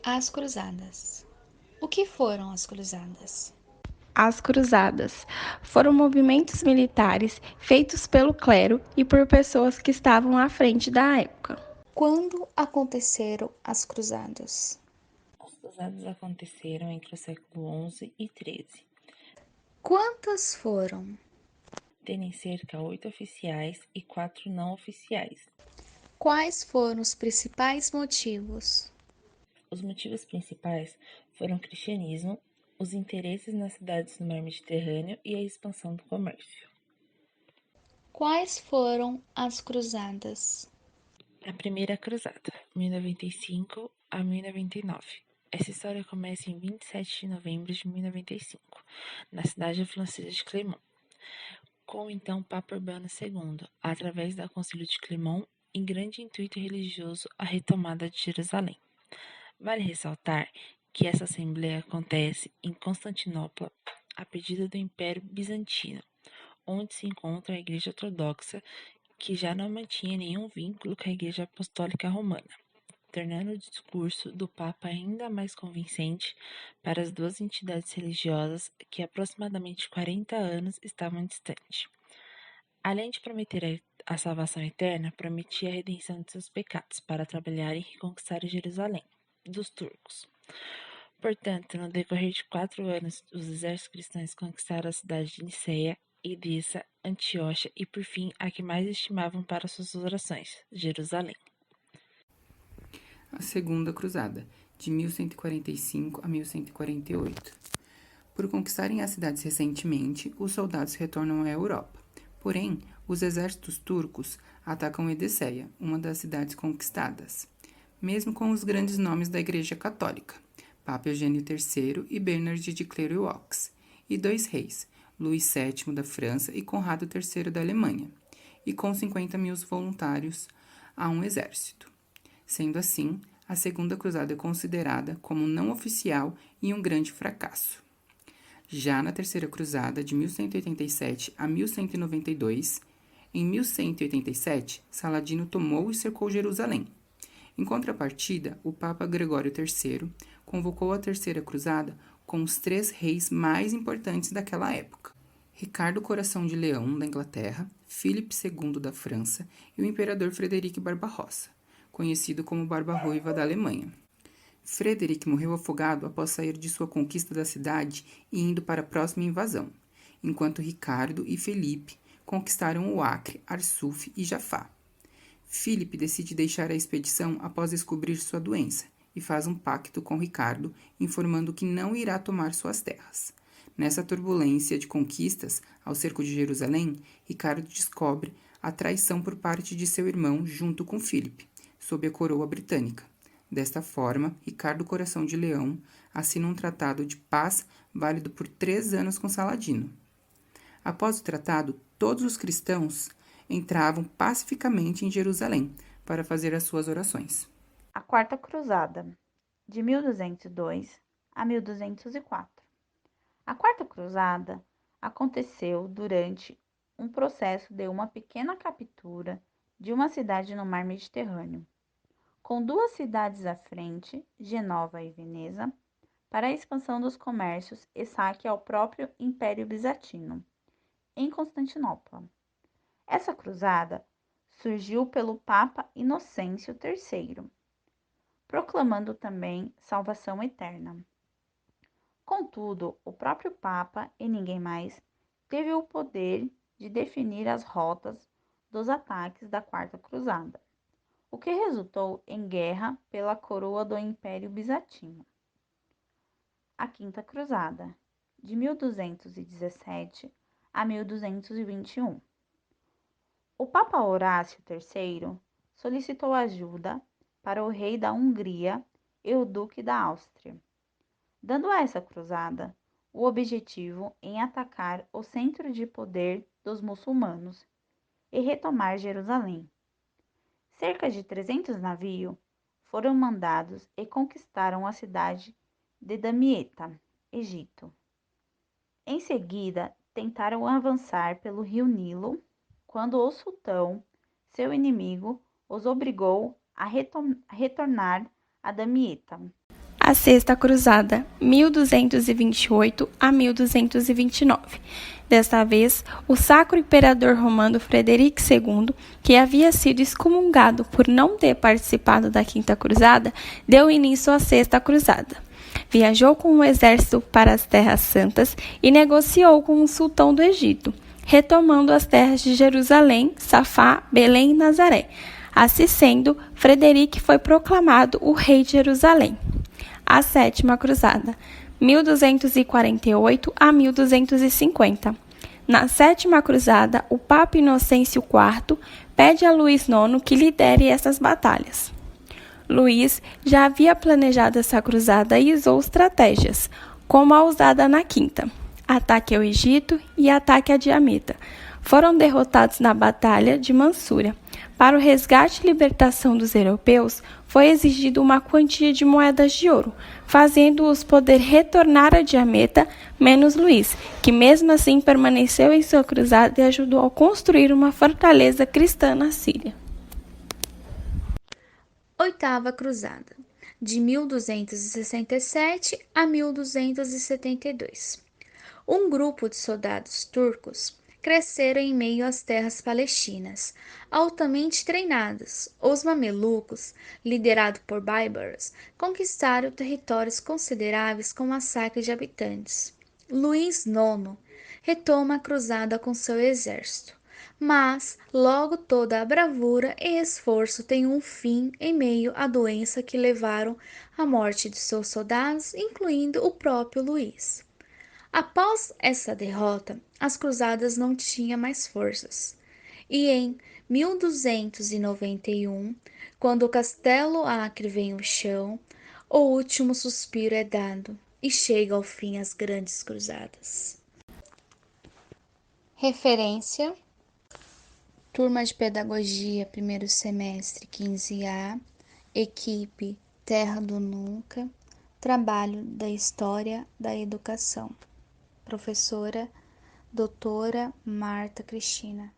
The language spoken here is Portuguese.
As Cruzadas. O que foram as Cruzadas? As cruzadas foram movimentos militares feitos pelo clero e por pessoas que estavam à frente da época. Quando aconteceram as Cruzadas? As cruzadas aconteceram entre o século XI e XIII, Quantas foram? tendo em cerca 8 oficiais e 4 não oficiais. Quais foram os principais motivos? Os motivos principais foram o cristianismo, os interesses nas cidades do mar Mediterrâneo e a expansão do comércio. Quais foram as Cruzadas? A Primeira Cruzada, 1095 a 1099. Essa história começa em 27 de novembro de 1095, na cidade francesa de Clermont, com o então Papa Urbano II, através da Concílio de Clermont, em grande intuito religioso, a retomada de Jerusalém. Vale ressaltar que essa assembleia acontece em Constantinopla, a pedido do Império Bizantino, onde se encontra a Igreja Ortodoxa, que já não mantinha nenhum vínculo com a Igreja Apostólica Romana, tornando o discurso do Papa ainda mais convincente para as duas entidades religiosas que aproximadamente 40 anos estavam distantes. Além de prometer a salvação eterna, prometia a redenção de seus pecados para trabalhar e reconquistar Jerusalém dos turcos. Portanto, no decorrer de 4 anos, os exércitos cristãos conquistaram a cidade de Niceia, Edessa, Antioquia e, por fim, a que mais estimavam para suas orações, Jerusalém. A Segunda Cruzada, de 1145 a 1148. Por conquistarem as cidades recentemente, os soldados retornam à Europa. Porém, os exércitos turcos atacam Edesseia, uma das cidades conquistadas, mesmo com os grandes nomes da Igreja Católica, Papa Eugênio III e Bernard de Clairvaux, e 2 reis, Luís VII da França e Conrado III da Alemanha, e com 50 mil voluntários a um exército. Sendo assim, a Segunda Cruzada é considerada como não oficial e um grande fracasso. Já na Terceira Cruzada, de 1187 a 1192, em 1187, Saladino tomou e cercou Jerusalém. Em contrapartida, o Papa Gregório III convocou a Terceira Cruzada com os 3 reis mais importantes daquela época: Ricardo Coração de Leão, da Inglaterra, Filipe II da França e o imperador Frederico Barbarossa, conhecido como Barba-Ruiva da Alemanha. Frederic morreu afogado após sair de sua conquista da cidade e indo para a próxima invasão, enquanto Ricardo e Felipe conquistaram o Acre, Arsuf e Jafá. Filipe decide deixar a expedição após descobrir sua doença e faz um pacto com Ricardo, informando que não irá tomar suas terras. Nessa turbulência de conquistas ao cerco de Jerusalém, Ricardo descobre a traição por parte de seu irmão junto com Filipe, sob a coroa britânica. Desta forma, Ricardo Coração de Leão assina um tratado de paz válido por 3 anos com Saladino. Após o tratado, todos os cristãos entravam pacificamente em Jerusalém para fazer as suas orações. A Quarta Cruzada, de 1202 a 1204. A Quarta Cruzada aconteceu durante um processo de uma pequena captura de uma cidade no mar Mediterrâneo, com 2 cidades à frente, Genova e Veneza, para a expansão dos comércios e saque ao próprio Império Bizantino, em Constantinopla. Essa cruzada surgiu pelo Papa Inocêncio III, proclamando também salvação eterna. Contudo, o próprio Papa, e ninguém mais, teve o poder de definir as rotas dos ataques da Quarta Cruzada, o que resultou em guerra pela coroa do Império Bizantino. A Quinta Cruzada, de 1217 a 1221. O Papa Horácio III solicitou ajuda para o rei da Hungria e o duque da Áustria, dando a essa cruzada o objetivo em atacar o centro de poder dos muçulmanos e retomar Jerusalém. Cerca de 300 navios foram mandados e conquistaram a cidade de Damieta, Egito. Em seguida, tentaram avançar pelo rio Nilo, quando o sultão, seu inimigo, os obrigou a retornar a Damieta. a Sexta Cruzada, 1228 a 1229. Desta vez, o Sacro Imperador Romano Frederico II, que havia sido excomungado por não ter participado da Quinta Cruzada, deu início à Sexta Cruzada. Viajou com o exército para as Terras Santas e negociou com o sultão do Egito, retomando as terras de Jerusalém, Safá, Belém e Nazaré. Assim sendo, Frederico foi proclamado o rei de Jerusalém. A Sétima Cruzada, 1248 a 1250. Na Sétima Cruzada, o Papa Inocêncio IV pede a Luís IX que lidere essas batalhas. Luís já havia planejado essa cruzada e usou estratégias, como a usada na Quinta: ataque ao Egito e ataque a Damietta. Foram derrotados na Batalha de Mansura. Para o resgate e libertação dos europeus, foi exigida uma quantia de moedas de ouro, fazendo-os poder retornar a Damietta, menos Luís, que mesmo assim permaneceu em sua cruzada e ajudou a construir uma fortaleza cristã na Síria. Oitava Cruzada, de 1267 a 1272. Um grupo de soldados turcos cresceram em meio às terras palestinas, altamente treinados. Os mamelucos, liderados por Baibars, conquistaram territórios consideráveis com massacre de habitantes. Luís IX retoma a cruzada com seu exército, mas logo toda a bravura e esforço tem um fim em meio à doença que levaram à morte de seus soldados, incluindo o próprio Luís. Após essa derrota, as cruzadas não tinham mais forças. E em 1291, quando o castelo Acre vem ao chão, o último suspiro é dado e chega ao fim as grandes cruzadas. Referência: Turma de Pedagogia, primeiro semestre, 15A, equipe Terra do Nunca, trabalho da História da Educação. Professora Doutora Marta Cristina.